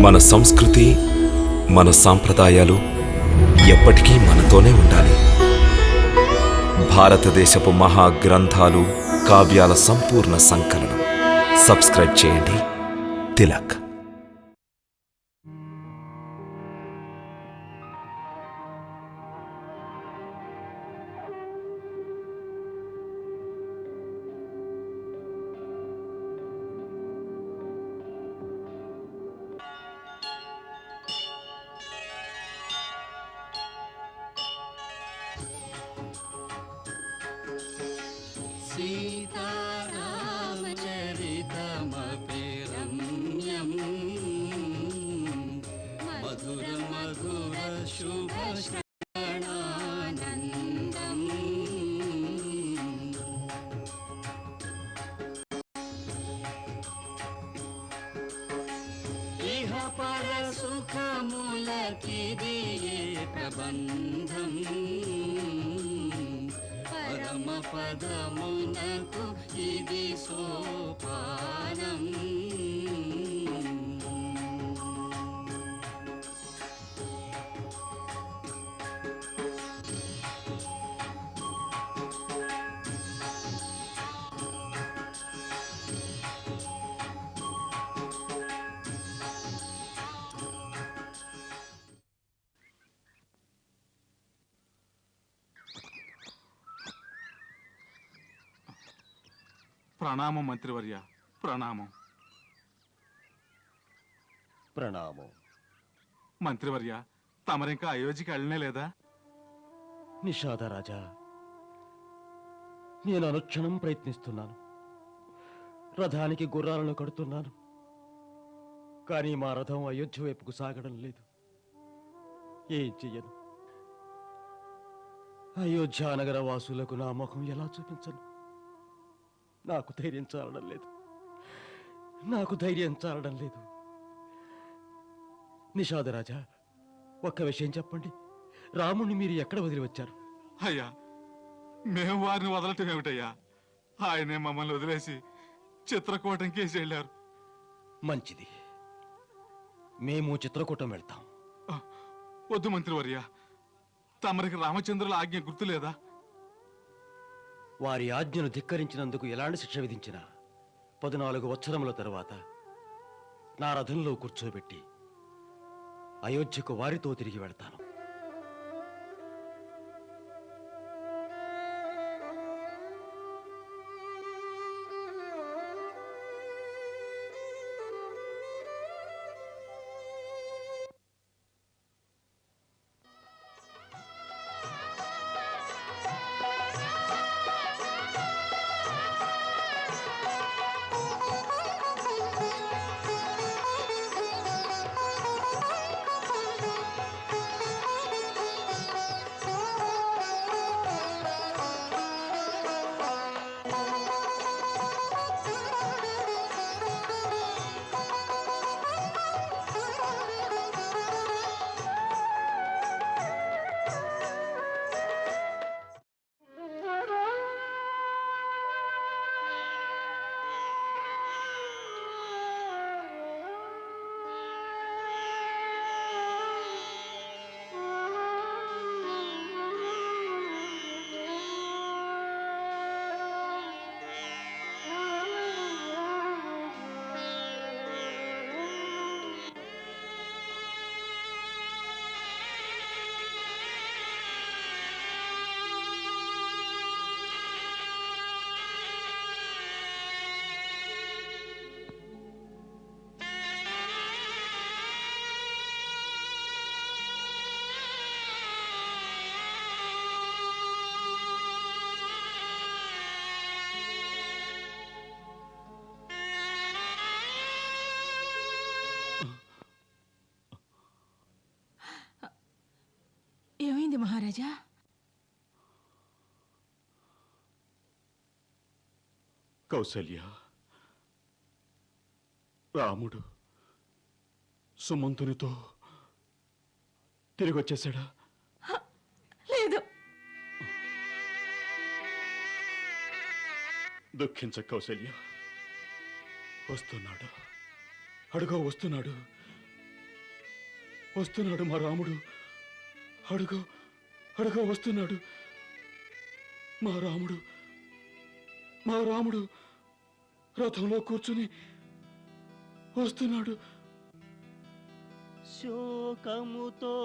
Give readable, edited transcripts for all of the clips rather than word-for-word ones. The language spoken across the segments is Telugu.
మన సంస్కృతి, మన సాంప్రదాయాలు ఎప్పటికీ మనతోనే ఉండాలి. భారతదేశపు మహా గ్రంథాలు, కావ్యాల సంపూర్ణ సంకలనం. సబ్స్క్రైబ్ చేయండి. తిలక్. सीतारामचरितमपि रम्यम् मधुर मधुर शुभ श्रवणानन्दम् इह पर सुखमूलकिदिये प्रबन्धम् परम पदमुनकु इदि सोपानम् ప్రణామం మంత్రివర్య, ప్రణామం. ప్రణామం. మంత్రివర్య, తమరింకా అయోధ్యకి వెళ్ళనే లేదా? నిషాద రాజా, నేను అనుక్షణం ప్రయత్నిస్తున్నాను. రథానికి గుర్రాలను కడుతున్నాను, కానీ మా రథం అయోధ్య వైపుకు సాగడం లేదు. ఏం చెయ్యను? అయోధ్య నగర వాసులకు నా ముఖం ఎలా చూపించను? నాకు ధైర్యం చాలడం లేదు. నిషాదరాజా, ఒక్క విషయం చెప్పండి. రాముణ్ణి మీరు ఎక్కడ వదిలి వచ్చారు? అయ్యా, మేము వారిని వదలటం ఏమిటయ్యా? ఆయనే మమ్మల్ని వదిలేసి చిత్రకూటం కేసి వెళ్ళారు. మంచిది, మేము చిత్రకూటం వెళ్తాం. వద్దు మంత్రివర్య, తమరికి రామచంద్రుల ఆజ్ఞ గుర్తులేదా? వారి ఆజ్ఞను ధిక్కరించినందుకు ఎలాంటి శిక్ష విధించినా 14 సంవత్సరముల తరువాత నా రథంలో కూర్చోబెట్టి అయోధ్యకు వారితో తిరిగి వెళ్తాను. ఏమైంది మహారాజా? కౌసల్య, రాముడు సుమంతునితో తిరిగి వచ్చేసాడా? లేదు. దుఃఖించ కౌసల్య, వస్తున్నాడు, అడుగో వస్తున్నాడు. వస్తున్నాడు మా రాముడు. అడుగో అడుగో వస్తున్నాడు మా రాముడు. మా రాముడు రథంలో కూర్చుని వస్తున్నాడు. శోకముతో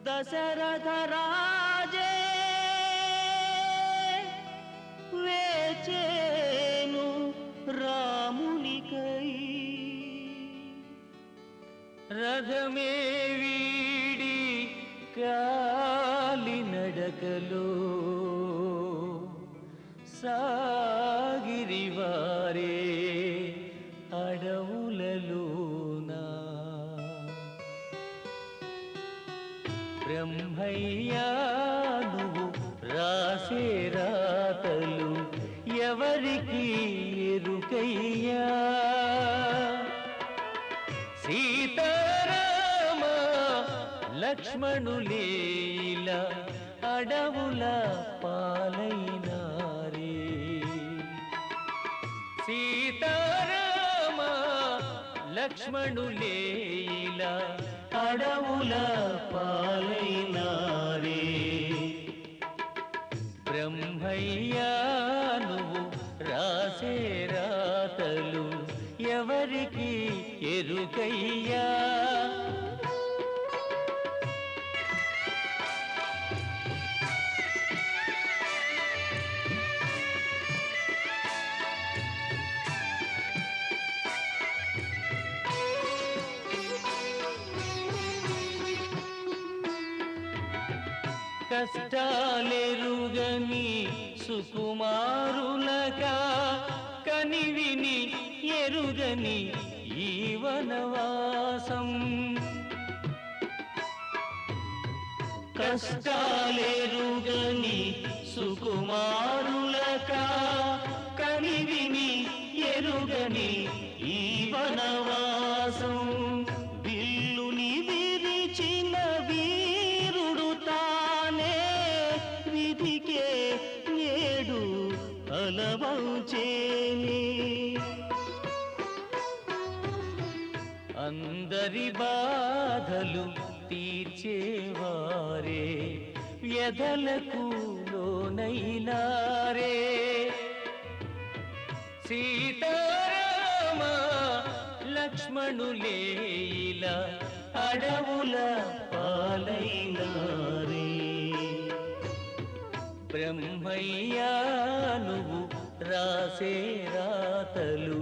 దశరథ రాజే వేచేను రామునికై. రథమే వీడి కాలినడకలో సాగిరివారే అడవులలోనా. బ్రహ్మయ్యా నువ్వు రాసే రాతలు ఎవరికి ఎరుకయ్యా. సీతారామ లక్ష్మణులేలా అడవుల పాలైనారే. సీతారామ లక్ష్మణులేలా అడవుల పాలైనారే. బ్రహ్మయ్యా నువ్వు రాసే రాతలు ఎవరికి ఎరుకయ్యా. కష్టాలెరుగని సుకుమారులగా కనివిని ఎరుగని ఈ వనవాసం. కష్టాలెరుగని సుకుమారులగా కనివిని ఎరుగని ఈ వనవాసం. బిల్లుని విరిచిన వీరుడు తానే విధికే నేడు అలవంచేని. అందరి బాధలు తీర్చేవారే వ్యధలకు లోనైనారే. సీతారామ లక్ష్మణులేలా అడవుల పాలైనారే. బ్రహ్మయ్యా నువ్వు రాసే రాతలు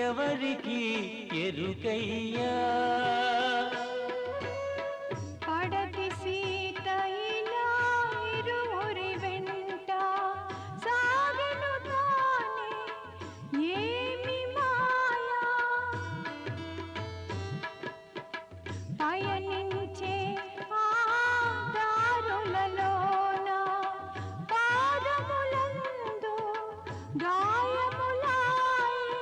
ఎవరికి ఎరుకయ్యా. పడతి సీత ఇలా ఇరువురి వెంట సాగెను తానే ఏమి మాయా. పయనించే ఆ దారులలోన పాదములందు గాయములాయి.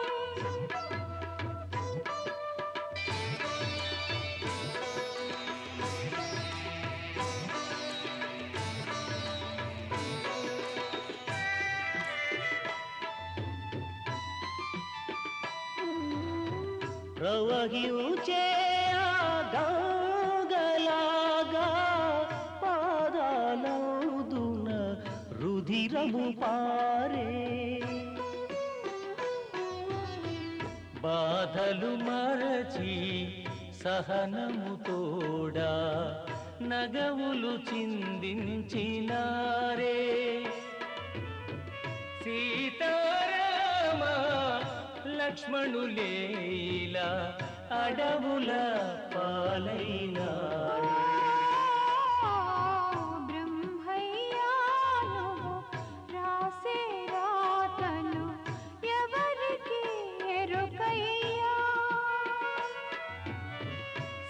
ప్రవహించే ఆ గంగలాగా పాదాలౌదున రుధిరము పారే. బాధలు మరచి సహనము తోడా నగవులు చిందించినారే. సీతారామ లక్ష్మణులేలా అడవుల పాలైనారే. బ్రహ్మయ్యా నువ్వు రాసే రాతలు ఎవరికి ఎరుకయ్యా.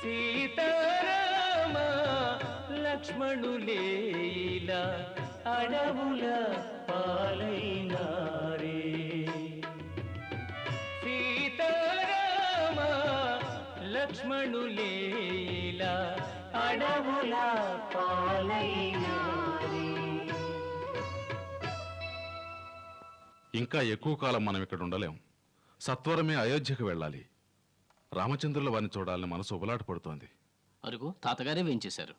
సీతారామ లక్ష్మణులేలా అడవుల పాలైనారే. సీతారామ లక్ష్మణులేలా అడవుల పాలైనారే. ఇంకా ఎక్కువ కాలం మనం ఇక్కడ ఉండలేం. సత్వరమే అయోధ్యకు వెళ్ళాలి. రామచంద్రుల వారిని చూడాలని మనసు ఉబలాట పడుతోంది. అరుగు తాతగారే వేయించేశారు.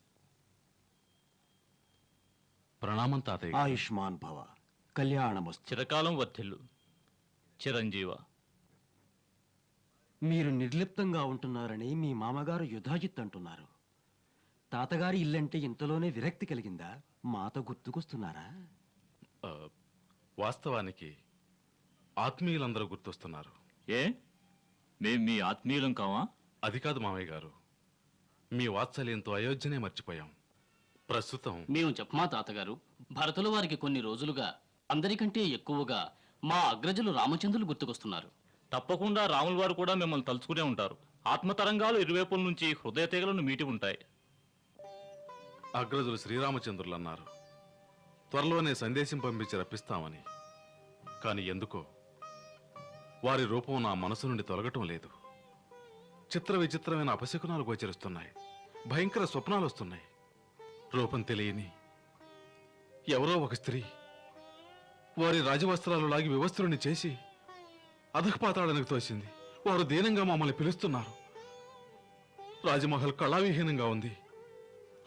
ప్రణామం తాతయ్య. ఆయుష్మాన్ భవ, కళ్యాణమస్తు. చిరకాలం వర్ధిల్లు చిరంజీవ. మీరు నిర్లిప్తంగా ఉంటున్నారని మీ మామగారు యుధాజిత్ అంటున్నారు. తాతగారి ఇల్లంటే ఇంతలోనే విరక్తి కలిగిందా? మాతో గుర్తుకొస్తున్నారా? వాస్తవానికి ఆత్మీయులందరూ గుర్తొస్తున్నారు. ఏ మేం మీ ఆత్మీయులం కావా? అది కాదు మామయ్య గారు, మీ వాత్సల్యంతో అయోధ్యనే మర్చిపోయాం. ప్రస్తుతం మేము చెప్పమా తాతగారు, భరతుల వారికి కొన్ని రోజులుగా అందరికంటే ఎక్కువగా మా అగ్రజులు రామచంద్రులు గుర్తుకొస్తున్నారు. తప్పకుండా రాముల వారు కూడా మిమ్మల్ని తలుచుకునే ఉంటారు. ఆత్మతరంగాలు ఇరువైపుల నుంచి హృదయ తీగలను మీటి ఉంటాయి. అగ్రజులు శ్రీరామచంద్రులు అన్నారు త్వరలోనే సందేశం పంపించి రప్పిస్తామని. కానీ ఎందుకో వారి రూపం నా మనసు నుండి తొలగటం లేదు. చిత్ర విచిత్రమైన అపశకునాలు గోచరిస్తున్నాయి. భయంకర స్వప్నాలు వస్తున్నాయి. రూపం తెలియని ఎవరో ఒక స్త్రీ వారి రాజవస్త్రాలు లాగి వివస్త్రుని చేసి అధఃపాతాళానికి తోసింది. వారు దీనంగా మమ్మల్ని పిలుస్తున్నారు. రాజమహల్ కళావిహీనంగా ఉంది.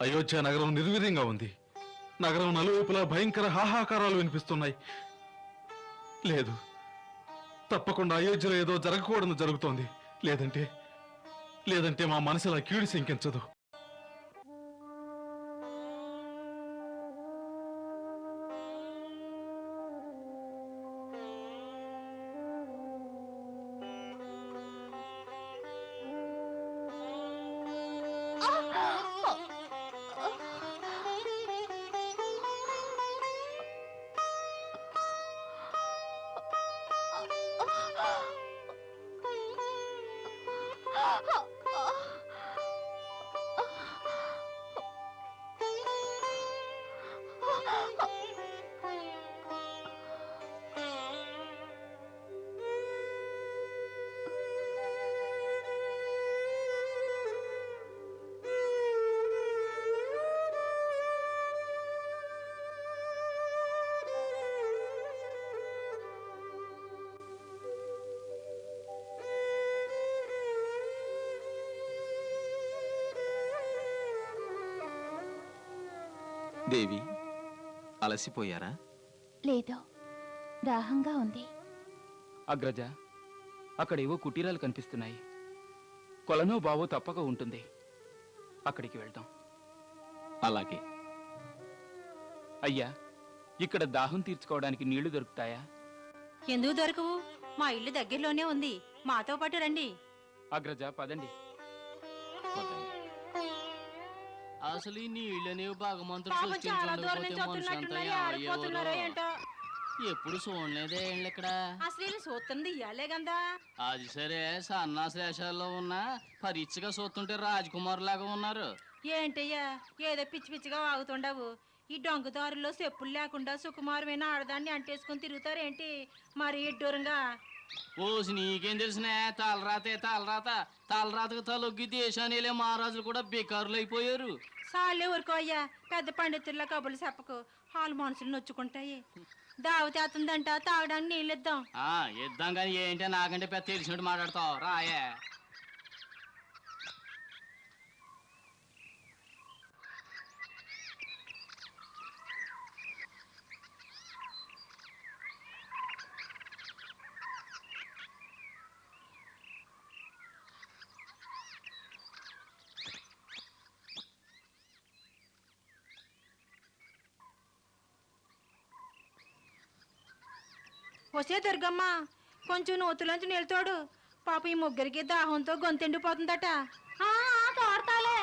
అయోధ్య నగరం నిర్వీర్యంగా ఉంది. నగరం నలువైపులా భయంకర హాహాకారాలు వినిపిస్తున్నాయి. లేదు, తప్పకుండా అయోధ్యలో ఏదో జరగకూడదు జరుగుతోంది. లేదంటే మా మనసులా కీడు శంకించదు. దేవి, అలసిపోయారా? లేదు, దాహంగా ఉంది. అగ్రజ, అక్కడేవో కుటీరాలు కనిపిస్తున్నాయి. కొలనో బావో తప్పక ఉంటుంది. అక్కడికి వెళ్దాం. అలాగే. అయ్యా, ఇక్కడ దాహం తీర్చుకోవడానికి నీళ్లు దొరుకుతాయా? ఎందుకు దొరకవు? మా ఇల్లు దగ్గరలోనే ఉంది. మాతో పాటు రండి. అగ్రజ, పదండి. అసలు ఈ నీళ్ళనేవి భగవంతుడు సృష్టించకపోతే మనుషులంతా ఏమయ్యేవారో. ఎప్పుడు చూడలేదే ఏంళ్ళు ఇక్కడ. అసలు చూస్తుంది ఇయ్యాలే గందా. అది సరే, సన్నాశ్లేషాల్లో ఉన్న పరీక్షగా చూస్తుంటే రాజకుమారు లాగా ఉన్నారు. ఏంటయ్యా ఏదో పిచ్చి పిచ్చిగా వాగుతుండవు? ఈ దొంగదారుల్లో చెప్పులు లేకుండా సుకుమారమైన ఆడదాన్ని అంటేసుకుని తిరుగుతారేంటి మరి ఇడ్డూరంగా? ఓసి నీకేం తెలిసినా? తలరాతకు తలొగ్గి దేశాన్ని మహారాజులు కూడా బేకారులు అయిపోయారు. సాళ్ళే ఊరుకో అయ్యా, పెద్ద పండితుల్లా కబుర్లు చెప్పకు. హాలు మనుషులు నొచ్చుకుంటాయి. దావతేస్తుందంట, తాగడానికి నీళ్ళిద్దాం. ఇద్దాం కానీ ఏంటో నాకంటే పెద్ద తెలిసినట్టు మాట్లాడతావు. రాయే. వస్తే దుర్గమ్మ, కొంచెం నూతులోంచి నిలుతోడు. పాప ఈ ముగ్గురికి దాహంతో గొంతెండిపోతుందట. తోడతాలే.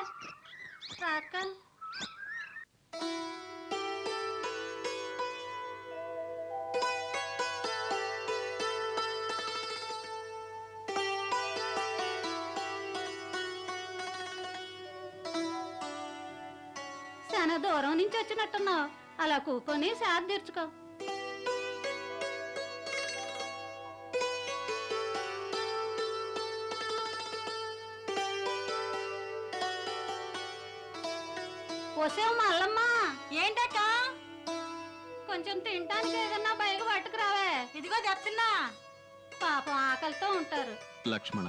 చాలా దూరం నుంచి వచ్చినట్టున్నావు. అలా కూకొని సార్ తీర్చుకో. వసే మల్లమ్మ, ఏంటక్క? కొంచెం తినటానికి ఏదన్నా బయట పట్టుకురావే. ఇదిగో చెప్తున్నా. పాపం ఆకలితో ఉంటారు. లక్ష్మణ,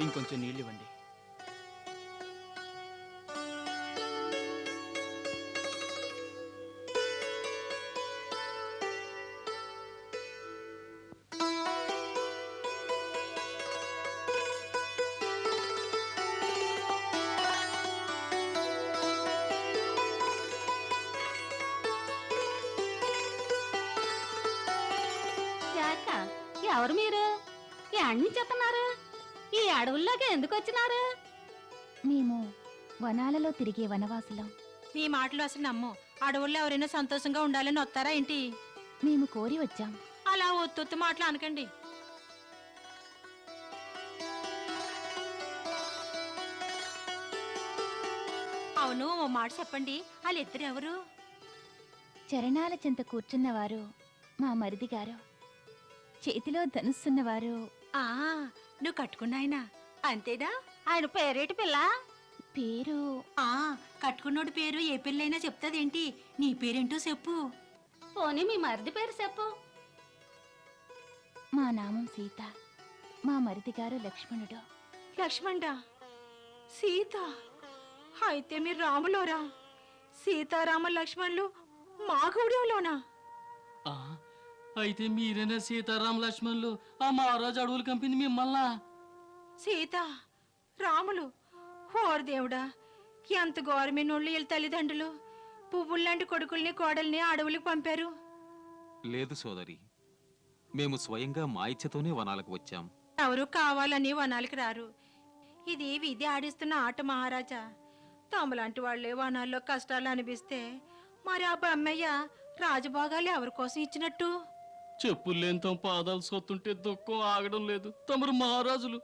ఇంకొంచెం నీళ్ళు ఇవ్వండి. ఎవరు మీరు? ఎక్కడి నుంచి వస్తున్నారు? ఈ అడవుల్లోకి ఎందుకు వచ్చినారు? మేము వనాలలో తిరిగే వనవాసులం. మీ మాటలు అసలు నమ్ము. అడవుల్లో ఎవరైనా సంతోషంగా ఉండాలని వస్తారా ఏంటి? మేము కోరి వచ్చాం. అలా ఒత్తొత్తు మాటలు అనకండి. అవును, ఓ మాట చెప్పండి, వాళ్ళిద్దరు ఎవరు? చరణాల చెంత కూర్చున్నవారు మా మరిది గారు, చేతిలో ధనుస్సున్నవారు ఆ నువ్వు కట్టుకున్నాయన అంతేనా? ఆయన పేరేటి పిల్ల? పేరు కట్టుకున్నోడి పేరు ఏ పిల్లైనా చెప్తాదేంటి? నీ పేరేంటో చెప్పు. పోనీ మీ మరిది పేరు చెప్పు. మా నామం సీత, మా మరిది గారు లక్ష్మణుడు. లక్ష్మణ, సీత అయితే మీరు రాములోరా? సీతారామ లక్ష్మణులు మా గూడెంలోనా? అయితే మీరేనా సీతారాం లక్ష్మణులు? ఆ మహారాజు అడవులు కంపింది మిమ్మల్ని. సీత రాములు, ఓర్ దేవుడా, ఎంత గౌరవమైనోళ్ళు వీళ్ళ తల్లిదండ్రులు పువ్వుల్లాంటి కొడుకుల్ని కోడల్ని అడవులకు పంపారు. లేదు సోదరి, మేము స్వయంగా మా ఇచ్చతోనే వనాలకు వచ్చాం. ఎవరు కావాలని వనాలకి రారు. ఇది విధి ఆడిస్తున్న ఆట మహారాజా. తమలాంటి వాళ్లే వనాల్లో కష్టాలు అనిపిస్తే మరి ఆ బొమ్మయ్య రాజభోగాలు ఎవరి కోసం ఇచ్చినట్టు? చెప్పులేంతో పాదాలు సొత్తుంటే దుఃఖం ఆగడం లేదు. తమరు మహారాజులు.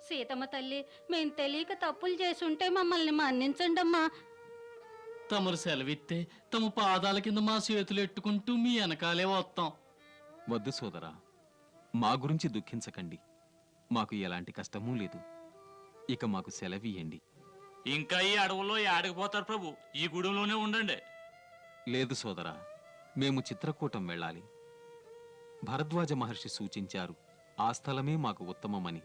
సీతమ్మ తల్లి, మేము తెలియక తప్పులు చేసుంటే మమ్మల్ని మన్నించండి అమ్మా. తమరు సెలవిస్తే తమ పాదాల కింద మా చేతులు ఎట్టుకుంటూ మీ వెనకాలే వస్తాం. వద్దు సోదరా, మా గురించి దుఃఖించకండి. మాకు ఎలాంటి కష్టమూ లేదు. ఇక మాకు సెలవియండి. ఇంకా ఈ అడవుల్లో ఏడకపోతారు ప్రభు, ఈ గూడెంలోనే ఉండండి. లేదు సోదరా, మేము చిత్రకూటం వెళ్ళాలి. భరద్వాజ మహర్షి సూచించారు ఆ స్థలమే మాకు ఉత్తమమని.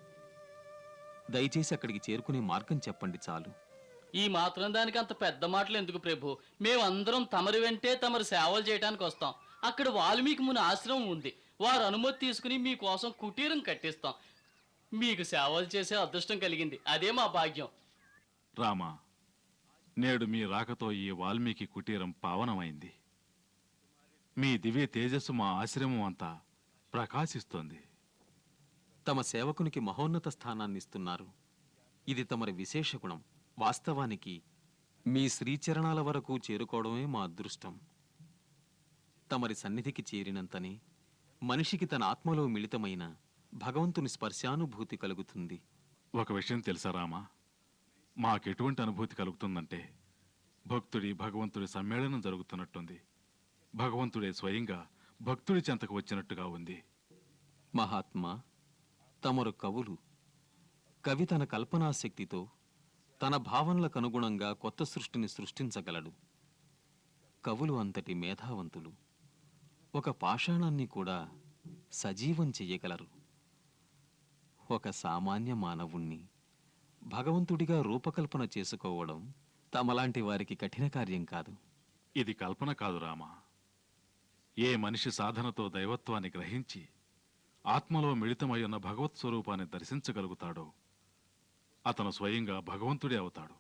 దయచేసి అక్కడికి చేరుకునే మార్గం చెప్పండి చాలు. ఈ మాత్రం దానికి అంత పెద్ద మాటలు ఎందుకు ప్రభు? మేమందరం తమరి వెంటే తమరు సేవలు చేయడానికి వస్తాం. అక్కడ వాల్మీకి ముని ఆశ్రమం ఉంది. వారు అనుమతి తీసుకుని మీకోసం కుటీరం కట్టిస్తాం. మీకు సేవలు చేసే అదృష్టం కలిగింది. అదే మా భాగ్యం. రామా, నేడు మీ రాకతో ఈ వాల్మీకి కుటీరం పావనమైంది. మీ దివ్య తేజస్సు మా ఆశ్రమం అంతా ప్రకాశిస్తోంది. తమ సేవకునికి మహోన్నత స్థానాన్ని ఇస్తున్నారు. ఇది తమరి విశేష గుణం. వాస్తవానికి మీ శ్రీచరణాల వరకు చేరుకోవడమే మా అదృష్టం. తమరి సన్నిధికి చేరినంతనే మనిషికి తన ఆత్మలో మిళితమైన భగవంతుని స్పర్శానుభూతి కలుగుతుంది. ఒక విషయం తెలుసా రామా, మాకెటువంటి అనుభూతి కలుగుతుందంటే భక్తుడి భగవంతుడి సమ్మేళనం జరుగుతున్నట్టుంది. భగవంతుడే స్వయంగా భక్తుడి చెంతకు వచ్చినట్టుగా ఉంది. మహాత్మా, తమరు కవులు. కవి తన కల్పనాశక్తితో తన భావనలకు అనుగుణంగా కొత్త సృష్టిని సృష్టించగలడు. కవులు అంతటి మేధావంతులు. ఒక పాషాణాన్ని కూడా సజీవం చెయ్యగలరు. ఒక సామాన్య మానవుణ్ణి భగవంతుడిగా రూపకల్పన చేసుకోవడం తమలాంటి వారికి కఠిన కార్యం కాదు. ఇది కల్పన కాదు రామా. ఏ మనిషి సాధనతో దైవత్వాన్ని గ్రహించి ఆత్మలో మిళితమై ఉన్న భగవత్ స్వరూపాన్ని దర్శించగలుగుతాడో అతను స్వయంగా భగవంతుడే అవుతాడు.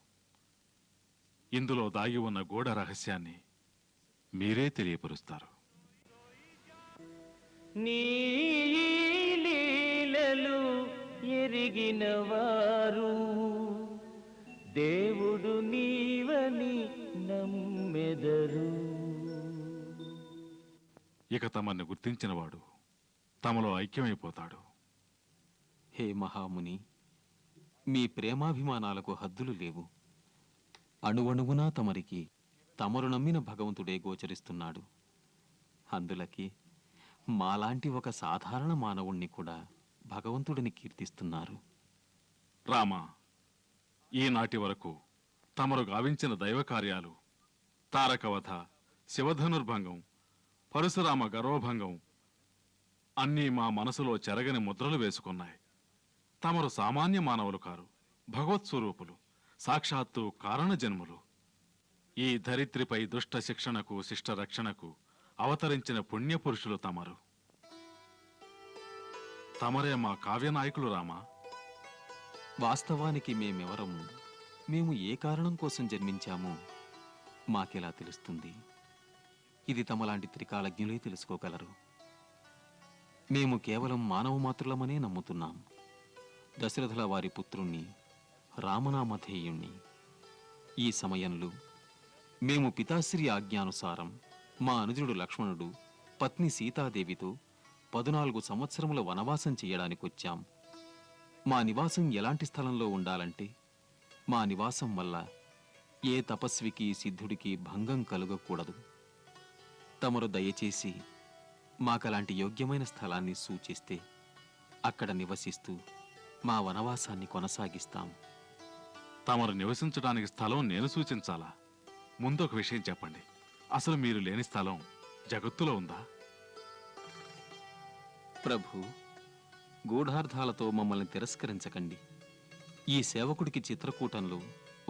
ఇందులో దాగి ఉన్న గూఢ రహస్యాన్ని మీరే తెలియపరుస్తారు. నీ లీలలు ఎరిగిన వారు దేవుడు నీవని నమ్మెదరు. ఇక తమన్ని గుర్తించినవాడు తమలో ఐక్యమైపోతాడు. హే మహాముని, మీ ప్రేమాభిమానాలకు హద్దులు లేవు. అణువణువునా తమరికి తమరు నమ్మిన భగవంతుడే గోచరిస్తున్నాడు. అందులకి మాలాంటి ఒక సాధారణ మానవుణ్ణి కూడా భగవంతుడిని కీర్తిస్తున్నారు. రామా, ఈనాటి వరకు తమరు గావించిన దైవ కార్యాలు తారకవధ, శివధనుర్భంగం, పరశురామ గర్వభంగం అన్నీ మా మనసులో చెరగని ముద్రలు వేసుకున్నాయి. తమరు సామాన్య మానవులు కారు, భగవత్ స్వరూపులు, సాక్షాత్తు కారణ జన్ములు. ఈ ధరిత్రిపై దుష్ట శిక్షణకు శిష్ట రక్షణకు అవతరించిన పుణ్యపురుషులు తమరు. తమరే మా కావ్యనాయకులు రామా. వాస్తవానికి మేమెవరము, మేము ఏ కారణం కోసం జన్మించామో మాకెలా తెలుస్తుంది? ఇది తమలాంటి త్రికాలజ్ఞులే తెలుసుకోగలరు. మేము కేవలం మానవ మాతృలమనే నమ్ముతున్నాం. దశరథుల వారి పుత్రుణ్ణి, రామనామధేయుణ్ణి. ఈ సమయంలో మేము పితాశ్రీ ఆజ్ఞానుసారం మా అనుజుడు లక్ష్మణుడు పత్ని సీతాదేవితో 14 సంవత్సరముల వనవాసం చేయడానికొచ్చాం. మా నివాసం ఎలాంటి స్థలంలో ఉండాలంటే, మా నివాసం వల్ల ఏ తపస్వికి సిద్ధుడికి భంగం కలుగకూడదు. తమరు దయచేసి మాకలాంటి యోగ్యమైన స్థలాన్ని సూచిస్తే అక్కడ నివసిస్తూ మా వనవాసాన్ని కొనసాగిస్తాం. తమరు నివసించడానికి స్థలం నేను సూచించాలా? ముందొక విషయం చెప్పండి. అసలు మీరు లేని స్థలం జగత్తులో ఉందా? ప్రభు, గూఢార్థాలతో మమ్మల్ని తిరస్కరించకండి. ఈ సేవకుడికి చిత్రకూటంలో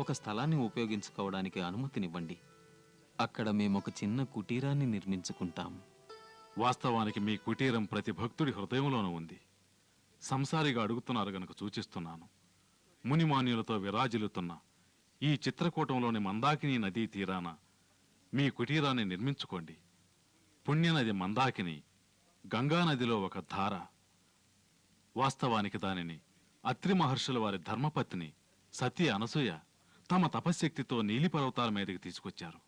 ఒక స్థలాన్ని ఉపయోగించుకోవడానికి అనుమతినివ్వండి. అక్కడ మేమొక చిన్న కుటీరాన్ని నిర్మించుకుంటాం. వాస్తవానికి మీ కుటీరం ప్రతి భక్తుడి హృదయంలోనూ ఉంది. సంసారిగా అడుగుతున్నారు గనుక సూచిస్తున్నాను. మునిమాన్యులతో విరాజిల్లుతున్న ఈ చిత్రకూటంలోని మందాకిని నదీ తీరాన మీ కుటీరాన్ని నిర్మించుకోండి. పుణ్యనది మందాకిని గంగానదిలో ఒక ధార. వాస్తవానికి దానిని అత్రి మహర్షుల వారి ధర్మపత్ని సతీ అనసూయ తమ తపశ్శక్తితో నీలిపర్వతాల మీదకి తీసుకొచ్చారు.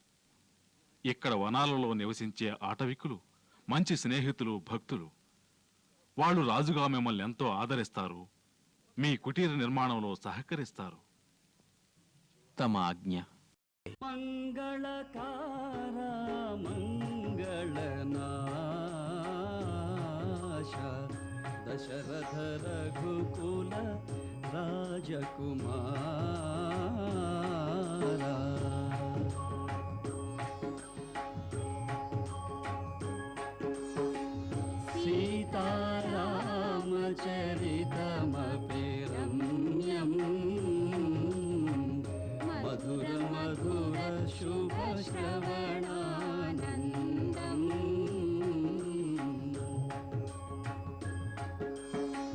ఇక్కడ వనాలలో నివసించే ఆటవికులు మంచి స్నేహితులు, భక్తులు. వాళ్ళు రాజుగా మిమ్మల్ని ఎంతో ఆదరిస్తారు, మీ కుటీర నిర్మాణంలో సహకరిస్తారు. తమ ఆజ్ఞ. మంగళకార మంగళనాశ దశరథ రఘుకుల రాజకుమార